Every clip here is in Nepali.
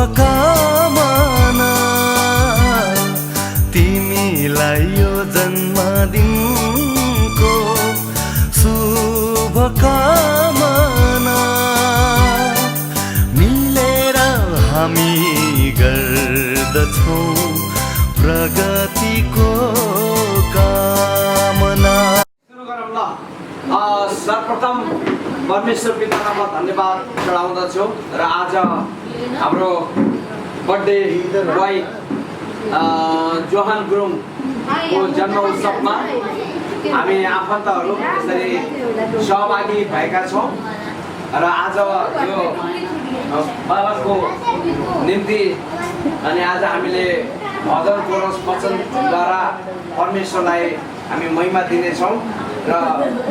शुभकामना तिमीलाई यो जन्मदिनको शुभकामना मिलेर हामी गर्दछौँ प्रगतिको कामना। सर्वप्रथम परमेश्वर पितामा धन्यवाद चढाउँदछु र आज हाम्रो बर्थडे बोय जोहान गुरुङको जन्म उत्सवमा हामी आफन्तहरू यसरी सहभागी भएका छौँ र आज यो बाबाको निम्ति अनि आज हामीले भजन कोरस वचनद्वारा परमेश्वरलाई हामी महिमा दिनेछौँ र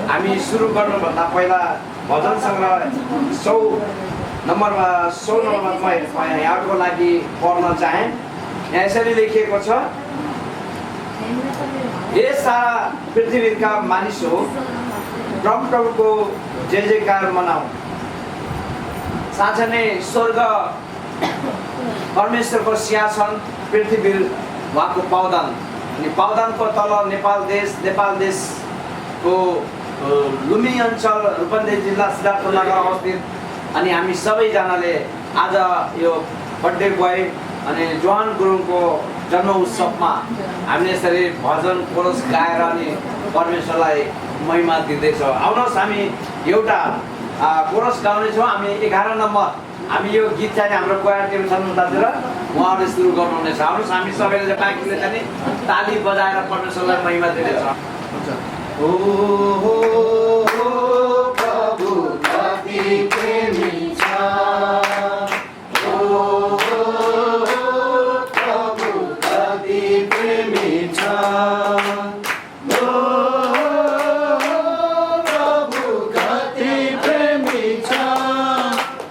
हामी सुरु गर्नुभन्दा पहिला भजन सङ्ग्रह 100 नम्बरमा म यहाँको लागि पढ्न चाहेँ। यहाँ यसरी लेखिएको छ, हे सारा पृथ्वीका मानिस हो प्रभुको जय जयकार मनाऊ। साँच्चै नै स्वर्ग परमेश्वरको सिंहासन, पृथ्वी उहाँको पावदान अनि पावदानको तल नेपाल देशको लुम्बिनी अञ्चल रूपन्देही जिल्ला सिद्धार्थ नगर अवस्थित। अनि हामी सबैजनाले आज यो बर्थडे बोय अनि जोहान गुरुङको जन्म उत्सवमा हामीले यसरी भजन कोरस गाएर अनि परमेश्वरलाई महिमा दिँदैछौँ। आउनुहोस् हामी एउटा कोरस गाउनेछौँ। हामी 11 नम्बर हामी यो गीत चाहिँ हाम्रो कोयर टिम छन् उतातिर उहाँहरूले सुरु गर्नुहुनेछ। आउनुहोस् हामी सबैले बाँकीले चाहिँ ताली बजाएर परमेश्वरलाई महिमा दिनेछौँ। ओ प्रभु कति प्रेमी छ, ओ प्रभु कति प्रेमी छ, ओ प्रभु कति प्रेमी छ।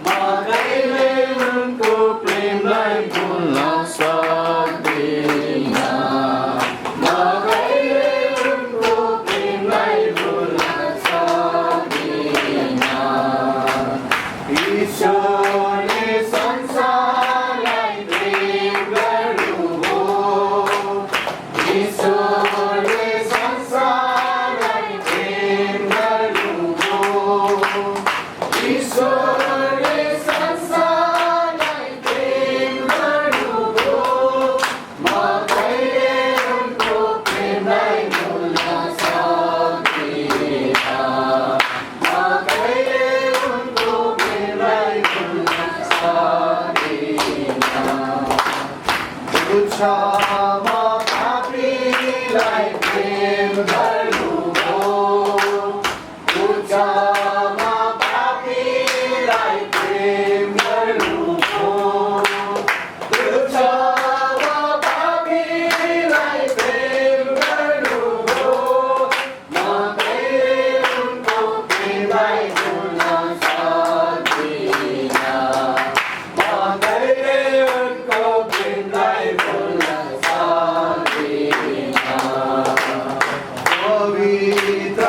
म कहिले उनको प्रेमलाई भुल्न सक्दिन, म कहिले उनको प्रेमलाई भुल्न सक्दिन। ईश्वरले संसारलाई प्रेम गर्नुभयो, ईश्वरले संसारलाई प्रेम गर्नुभयो, ईश्वरले संसारलाई प्रेम गर्नुभयो। म कहिले उनको प्रेमलाई भुल्न सक्दिन, म कहिले उनको प्रेमलाई भुल्न सक्दिन। बुझ्छ म पापीलाई प्रेम गर्नुभयो, बुझ्छ म पापीलाई प्रेम गर्नुभयो, बुझ्छ म पापीलाई प्रेम गर्नुभयो। म कहिले उनको प्रेमलाई भुल्न सक्दिन, म कहिले उनको प्रेमलाई भुल्न सक्दिन। पवित्र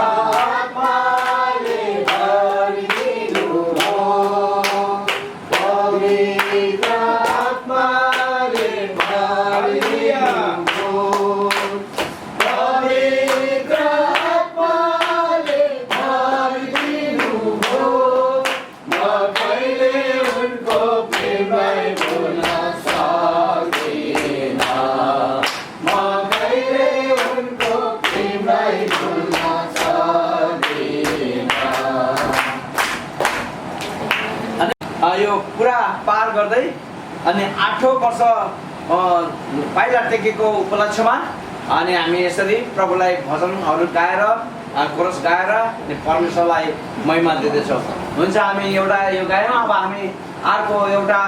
आत्माले भरिदिनुभयो, पवित्र आत्माले भरिदिनुभयो, पवित्र आत्माले भरिदिनुभयो। म कहिले उनको प्रेमलाई भुल्न सक्दिन, म कहिले उनको प्रेमलाई भुल्न सक्दिन। यो पुरा पार गर्दै अनि 8औं वर्ष पाइला टेकेको उपलक्ष्यमा अनि हामी यसरी प्रभुलाई भजनहरू गाएर कोरस गाएर अनि परमेश्वरलाई महिमा दिँदैछौँ। हुन्छ हामी एउटा यो गायौँ। अब हामी अर्को एउटा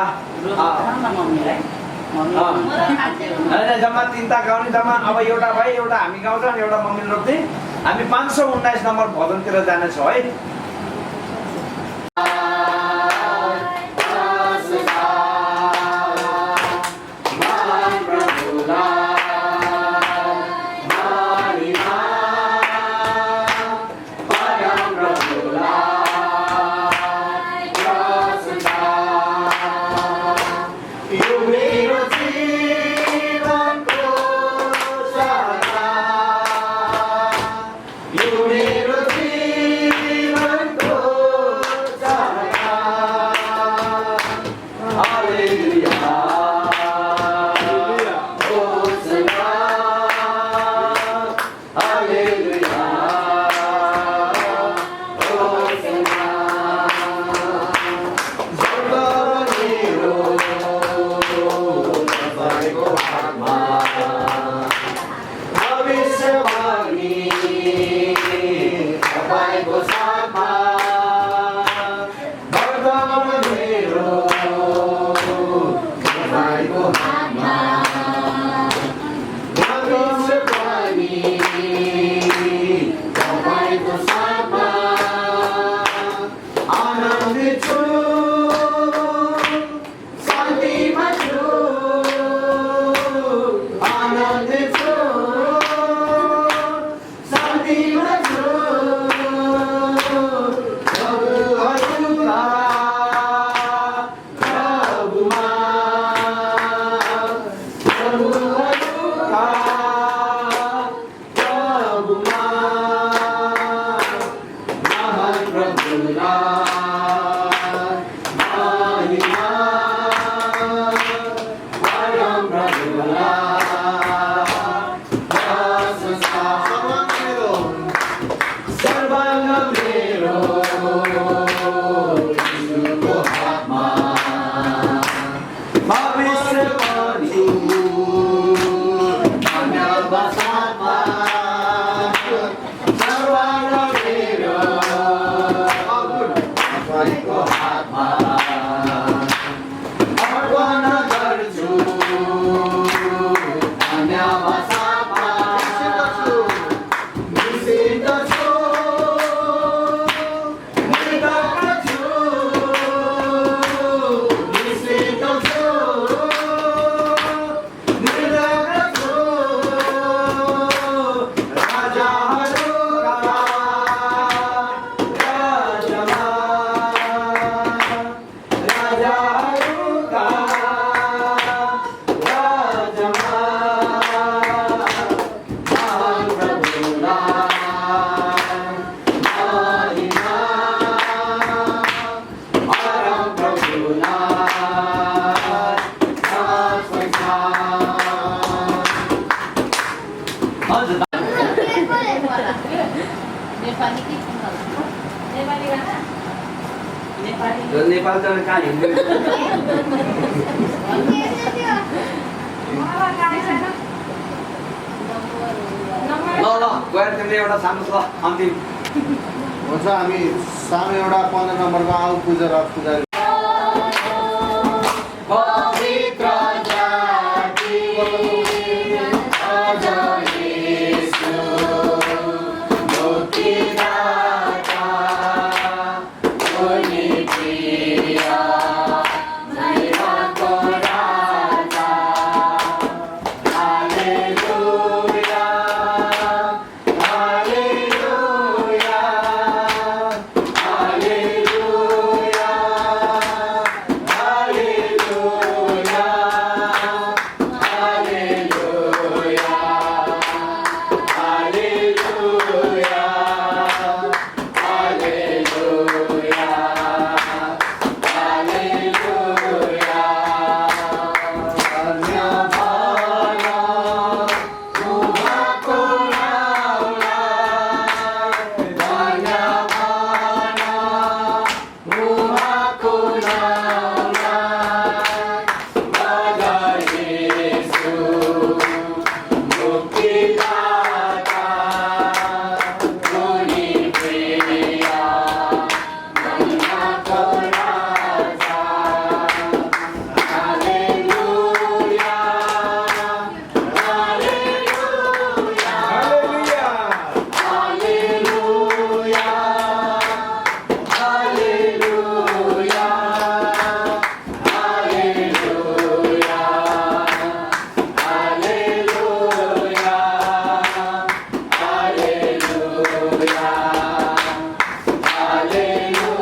जम्मा 3टा गाउने जम्मा। अब एउटा भाइ एउटा हामी गाउँछौँ अनि एउटा मम्मीले रोप्दै हामी 519 नम्बर भजनतिर जानेछौँ है। महिमा परम प्रभुलाई सर्वांग मेरो यीशुको हातमा भविष्य पनि धन्यवाद साथमा सर्वांग मेरो तपाईँको हातमा अर्पण गर्छु धन्यवाद साथमा निश्चित छु निश्चित छु निश्चित छु निश्चित छु राजाहरूका राजमा राजाहरूका राजमा महान प्रभुलाई महिमा परम प्रभुलाई संसार हजुर नेपाली के नेपाली गाना नेपाली नेपाल त कहाँ हिँड्नु ल गएर तिमीले एउटा सानो छ अन्तिम हुन्छ हामी सानो एउटा 15 नम्बरको आउ पूजा र पुजारी पवित्र जाति अझ येशू मुक्तिदाता उनी प्रिय महिमाको राजा हालेलुया हालेलुया हालेलुया हालेलुया हालेलुया हालेलुया हालेलुया हालेलुया धन्यवाद उहाँको नाउँलाई धन्यवाद उहाँको नाउँलाई येशू मुक्तिदाता उनी प्रिय महिमाको राजा हालेलुया हालेलुया हालेलुया हालेलुया हालेलुया हालेलुया हालेलुया हालेलुया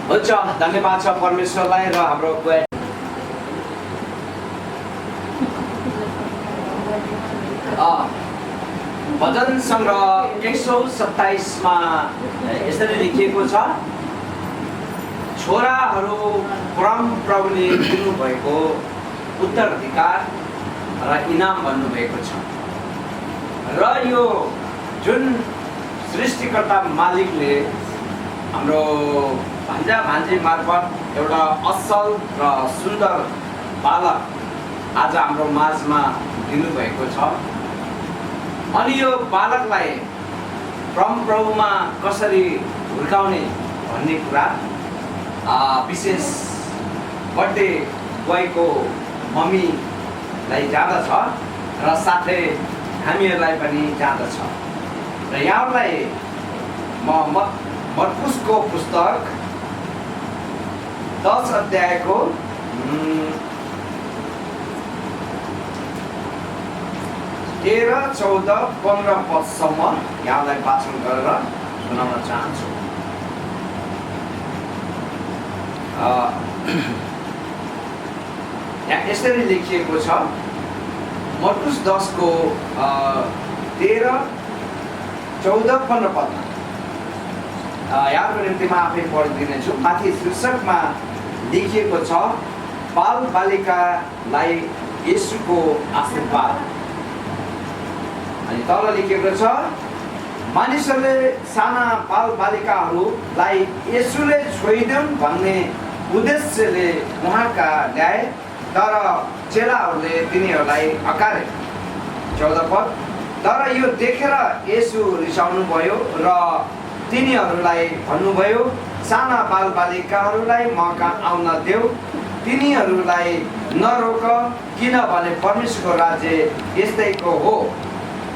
हुन्छ धन्यवाद छ परमेश्वरलाई र हाम्रो भजन सङ्ग्रह 127 मा यसरी लेखिएको छ छोराहरू परम प्रभुले दिनुभएको उत्तराधिकार र इनाम भन्नुभएको छ र यो जुन सृष्टिकर्ता मालिकले हाम्रो भान्जा भान्जी मार्फत एउटा असल र सुन्दर बालक आज हाम्रो माझमा दिनुभएको छ अनि यो बालकलाई परमप्रभुमा कसरी हुर्काउने भन्ने कुरा विशेष बर्थडे बोयको मम्मीलाई जाँदछ र साथै हामीहरूलाई पनि जाँदछ र यहाँलाई म मत्कुसको पुस्तक 10 अध्यायको 13, 14, 15 पदसम्म यहाँलाई वाचन गरेर सुनाउन चाहन्छु। यहाँ यसरी लेखिएको छ मत्कुस 10 को 13, 14, 15 पदमा यहाँको निम्ति म आफै पढिदिनेछु। माथि शीर्षकमा लेखिएको छ बाल बालिकालाई येशूको आशीर्वाद। अनि तल लेखिएको छ मानिसहरूले साना बाल बालिकाहरूलाई येशूले छोइदेऊन् भन्ने उद्देश्यले उहाँका ल्याए, तर चेलाहरूले तिनीहरूलाई हकारे। 14 पद, तर यो देखेर येशू रिसाउनु भयो र तिनीहरूलाई भन्नुभयो, साना बाल बालिकाहरूलाई म कहाँ आउन देऊ, तिनीहरूलाई नरोक, किनभने परमेश्वरको राज्य यस्तैको हो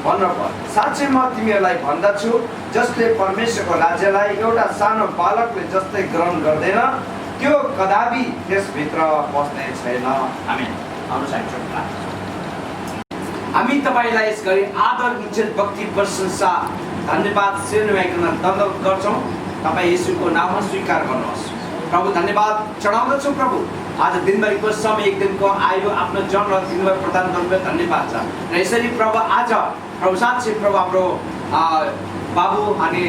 भनेर। साँच्चै म तिमीहरूलाई भन्दछु, जसले परमेश्वरको राज्यलाई एउटा सानो बालकले जस्तै ग्रहण गर्दैन, त्यो कदापि त्यसभित्र पस्ने छैन। आमेन। हामी तपाईँलाई यस गरी आदर, इज्जत, भक्ति, प्रशंसा, धन्यवाद, सेवाइकन दण्डवत गर्छौँ। तपाईँ येशूको नाममा स्वीकार गर्नुहोस्। प्रभु धन्यवाद चढाउँदछौँ। प्रभु आज दिनभरिको समय एक दिनको आयो आफ्नो जन र दिनभर प्रदान गर्नुभयो, धन्यवाद छ। र यसरी प्रभु आज प्रभु साँच्चै प्रभु हाम्रो बाबु अनि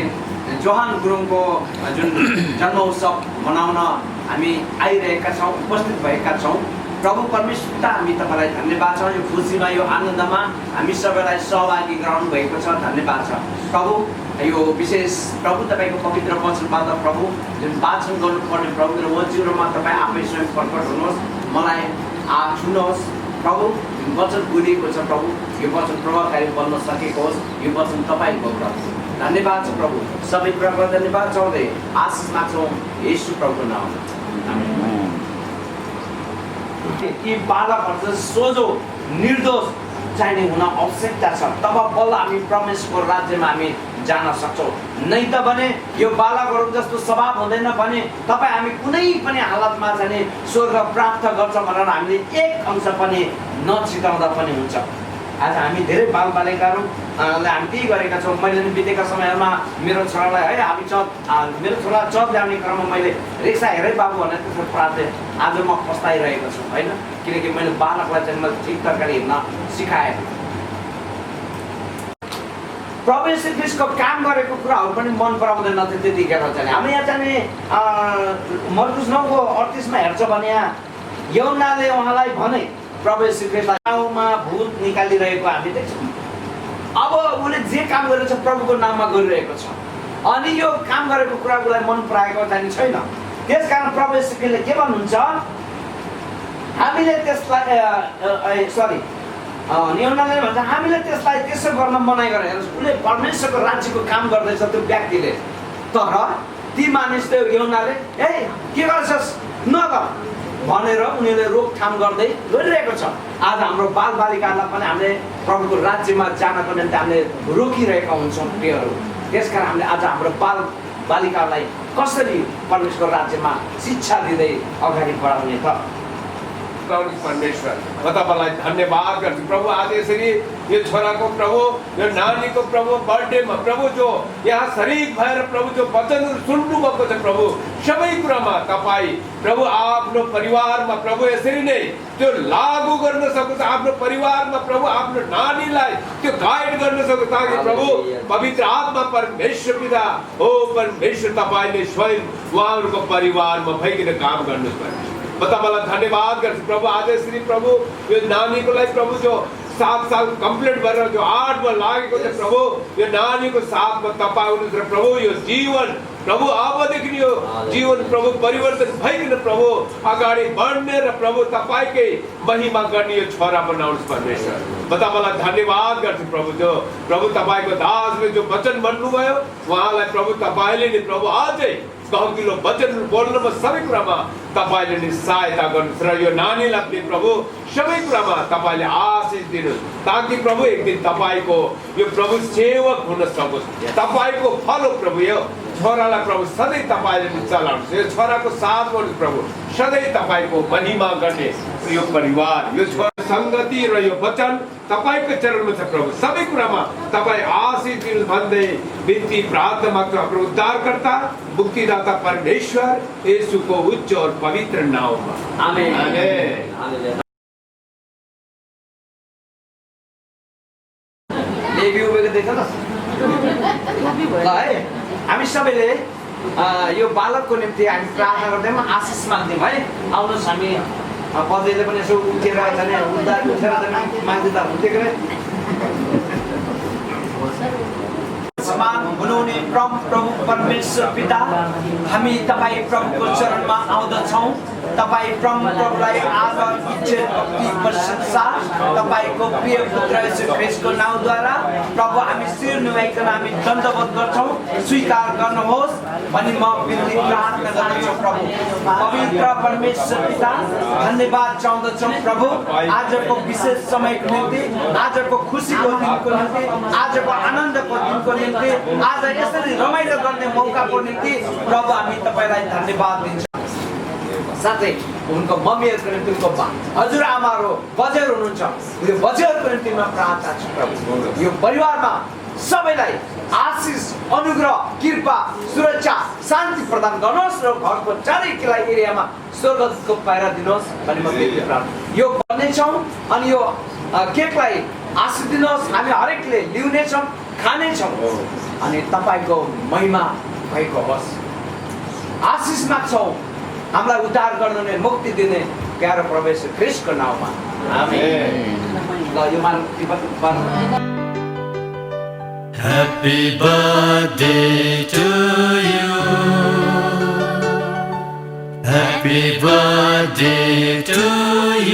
जोहान गुरुङको जुन जन्म उत्सव मनाउन हामी आइरहेका छौँ, उपस्थित भएका छौँ। प्रभु परमेश्वर हामी तपाईँलाई धन्यवाद छ। यो खुसीमा, यो आनन्दमा हामी सबैलाई सहभागी गराउनु भएको छ, धन्यवाद छ। प्रभु यो विशेष प्रभु तपाईँको पवित्र वचनबाट प्रभु जुन वाचन गर्नुपर्ने प्रभु र वचनमा तपाईँ आफै स्वयं प्रकट हुनुहोस्, मलाई छुनुहोस्। प्रभु वचन बोलिएको छ प्रभु, यो वचन प्रभावकारी बन्न सकेको होस्, यो वचन तपाईँको प्रभु। धन्यवाद छ प्रभु। सबै कुराको धन्यवाद चाउँदै आशिष माग्छौँ येशू प्रभुको नाममा। आमेन। यी बालकहरू सोझो निर्दोष चाहिने हुन आवश्यकता छ, तब बल्ल हामी परमेश्वरको राज्यमा हामी जान सक्छौँ। नै त भने यो बालकहरू जस्तो स्वभाव हुँदैन भने तपाईँ हामी कुनै पनि हालतमा चाहिँ स्वर्ग प्राप्त गर्छ भनेर हामीले एक अंश पनि नचिताउँदा पनि हुन्छ। आज हामी धेरै बालबालिकाहरूलाई हामी त्यही गरेका छौँ। मैले पनि बितेका समयमा मेरो छोरालाई हामी मेरो छोरा चर्च ल्याउने क्रममा मैले रिक्सा हेरै बाबु भनेर त्यसको प्रार्थना आज म पस्ताइरहेको छु होइन, किनकि मैले बालकलाई चाहिँ मैले ठिक तरिकाले हिँड्न सिकाएँ। प्रभु येशू ख्रीष्टको काम गरेको कुराहरू पनि मन पराउँदैन थियो त्यतिखेर चाहिँ। हामी यहाँ चाहिँ मर्कुस 9:38 हेर्छ भने यहाँ यौनाले उहाँलाई भने प्रभु येशू ख्रीष्टलाई गाउँमा भूत निकालिरहेको हामी देख्छौँ। अब उसले जे काम गरेको छ प्रभुको नाममा गरिरहेको छ, अनि यो काम गरेको कुरा उसलाई मन पराएको चाहिँ छैन। त्यसकारण प्रभु येशू ख्रीष्टले के भन्नुहुन्छ, हामीले त्यसलाई यौनाले भन्छ हामीले त्यसलाई त्यसो गर्न मनाइ गरे। उसले परमेश्वरको राज्यको काम गर्दैछ त्यो व्यक्तिले, तर ती मानिसले यौनाले के गर्छस् नगर भनेर उनीहरूले रोकथाम गर्दै गरिरहेको छ। आज हाम्रो बालबालिकाहरूलाई पनि हामीले प्रभुको राज्यमा जानको निम्ति हामीले रोकिरहेका हुन्छौँ प्रियहरू। त्यसकारण हामीले आज हाम्रो बालबालिकालाई कसरी परमेश्वरको राज्यमा शिक्षा दिँदै अगाडि बढाउने त। परमेश्वर म तपाईँलाई धन्यवाद गर्छु प्रभु। आज यसरी यो छोराको प्रभु, यो नानीको प्रभु बर्थडेमा प्रभु जो यहाँ शरीक भएर प्रभु जो वचनहरू सुन्नु भएको छ प्रभु, सबै कुरामा तपाईँ प्रभु आफ्नो परिवारमा प्रभु यसरी नै त्यो लागू गर्न सकोस्, आफ्नो परिवारमा प्रभु आफ्नो नानीलाई त्यो गाइड गर्न सकोस्, ताकि प्रभु पवित्र आत्मा परमेश्वर पिता हो परमेश्वर तपाईँले स्वयं उहाँहरूको परिवारमा भइकन काम गर्नुहोस्। म तपाईँलाई धन्यवाद गर्छु प्रभु। आज यसरी प्रभु यो नानीको लागि प्रभु जो 7 साल कम्प्लिट भएर जो 8 मा लागेको छ प्रभु, यो नानीको साथमा तपाईँ हुनुहुन्छ प्रभु। यो जीवन प्रभु अबदेखि यो जीवन प्रभु परिवर्तन भइकन प्रभु अगाडि बढ्ने र प्रभु तपाईँकै महिमा गर्ने यो छोरा बनाउनुहोस् परमेश्वर। म तपाईँलाई धन्यवाद गर्छु प्रभु। जो प्रभु तपाईँको दासले जो वचन भन्नुभयो उहाँलाई प्रभु तपाईँले नि प्रभु अझै गहकिलो वचन बोल्नमा सबै कुरामा तपाईँले नि सहायता गर्नुहोस् र यो नानीलाई पनि प्रभु सबै कुरामा तपाईँले आशिष दिनुहोस्, ताकि प्रभु एक दिन तपाईँको यो प्रभु सेवक हुन सकोस्। तपाईँको फल हो प्रभु। यो छोरालाई प्रभु सधैँ तपाईँले नि चलाउनुहोस्। यो छोराको साथ गर्नुहोस् प्रभु, सधैँ तपाईँको महिमा गर्ने यो परिवार, यो छोरा संगति र यो वचन तपाईँको चरणमा छ प्रभु। सबै कुरामा तपाईँ आशिष दिनुहोस् भन्दै बिन्ती प्रार्थना माग्छु हाम्रो उद्धारकर्ता मुक्तिदाता परमेश्वर येशूको उच्च और पवित्र नाममा। आमेन। आमेन। हामी सबैले यो बालकको निम्ति हामी प्रार्थना गर्दैनौँ, आशिष माग्दैनौँ है। आउनुहोस् हामी पदले पनि यसो उठेर जाने उठेर माग्दा हुन्थ्यो कि समान हुनुहुने प्रभु परमेश्वर पिता, हामी तपाईँ प्रभुको चरणमा आउँदछौँ। तपाईँ प्रभुलाई आदर इज्जत भक्ति प्रशंसा तपाईँको प्रिय पुत्र येशू ख्रीष्टको नाउँद्वारा प्रभु हामी शिर नुहाइकन हामी दण्डवत गर्छौँ। स्वीकार गर्नुहोस् अनि म बिन्ती प्रार्थना गर्दछु प्रभु। पवित्र परमेश्वर पिता, धन्यवाद चाहँदछौँ प्रभु आजको विशेष समयको निम्ति, आजको खुसीको दिनको निम्ति, आजको आनन्दको दिनको निम्ति, आज यसरी रमाइलो गर्ने मौकाको निम्ति प्रभु हामी तपाईँलाई धन्यवाद दिन्छौँ। साथै उनको मम्मीहरूको निम्ति, उनको हजुरआमाहरू बजेर हुनुहुन्छ, यो बजेरको निम्ति म प्रार्थना छु प्रभु। यो परिवारमा सबैलाई आशिष, अनुग्रह, कृपा, सुरक्षा, शान्ति प्रदान गर्नुहोस् र घरको चारै किला एरियामा स्वर्गदूतको पाइरा दिनुहोस् भन्ने म बिन्ती प्रार्थना। यो गर्नेछौँ अनि यो केकलाई आशिष दिनुहोस्। हामी हरेकले लिउनेछौँ, खानेछौँ अनि तपाईँको महिमा भएको होस्। आशिष माग्छौँ हामीलाई उद्धार गर्ने, मुक्ति दिने प्यारो प्रवेश ख्रीष्टको नाउँमा, आमेन। ल यो मान Happy birthday to you. Happy birthday to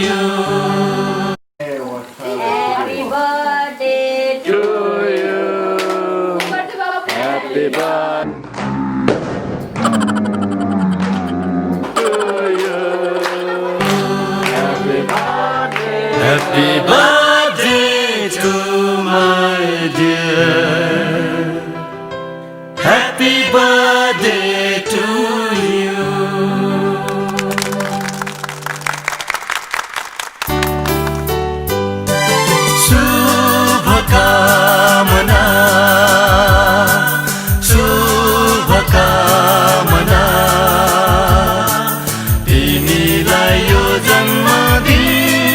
you. Happy birthday to you. Happy birthday to you. Happy birthday to my dear. Happy birthday to you. शुभकामना, शुभकामना तिमीलाई यो जन्मदिनको,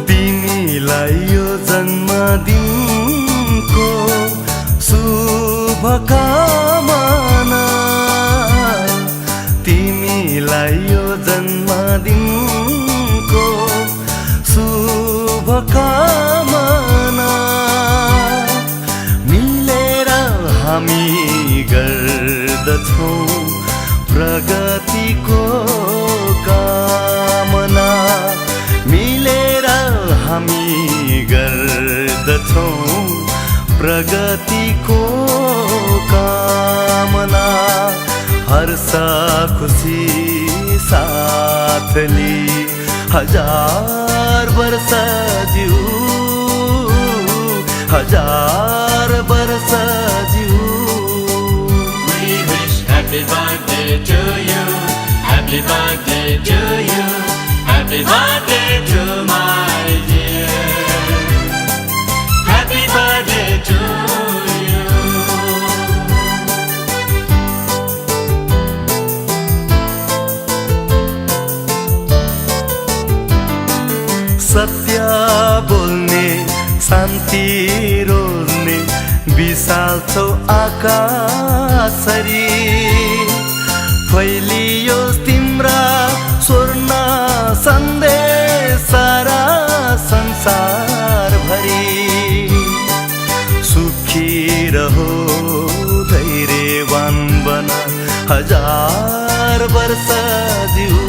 तिमीलाई यो जन्मदिनको शुभकामना, तिमीलाई यो जन्मदिनको शुभकामना। मिलेर हामी गर्दछौँ प्रगतिको कामना, मिलेर हामी गर्दछौँ प्रगतिको कामना। हर्ष खुसी साथली हजार वर्ष जिउ, हजार वर्ष जिउ। We wish happy birthday to you, happy birthday to you, happy birthday to my dear, happy birthday to you. सत्य बोल्ने, शान्ति रोल्ने, विशाल छौ आकाशरी, फैलियो तिम्रा स्वर्ण सन्देश सारा संसार भरी। सुखी रहो, धैर्यवान बना, हजार वर्ष जिउ,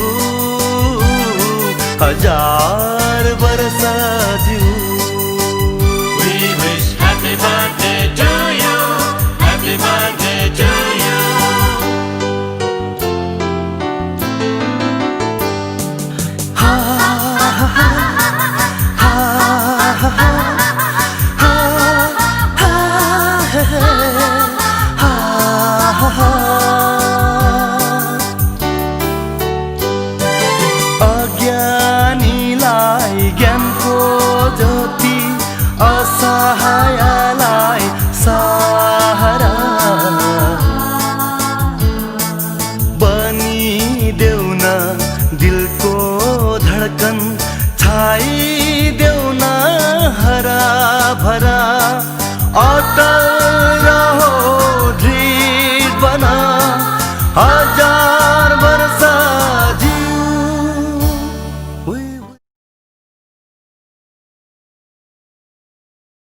हजार वर्ष जिउ। We wish happy birthday to you, happy birthday to you. Ha ha ha ha ha ha ha ha. अज्ञानीलाई ज्ञानको ज्योति, असहायलाई सहारा बनिदेऊ न, दिलको धडकन छाइदेऊ न हरा भरा, अटल हजार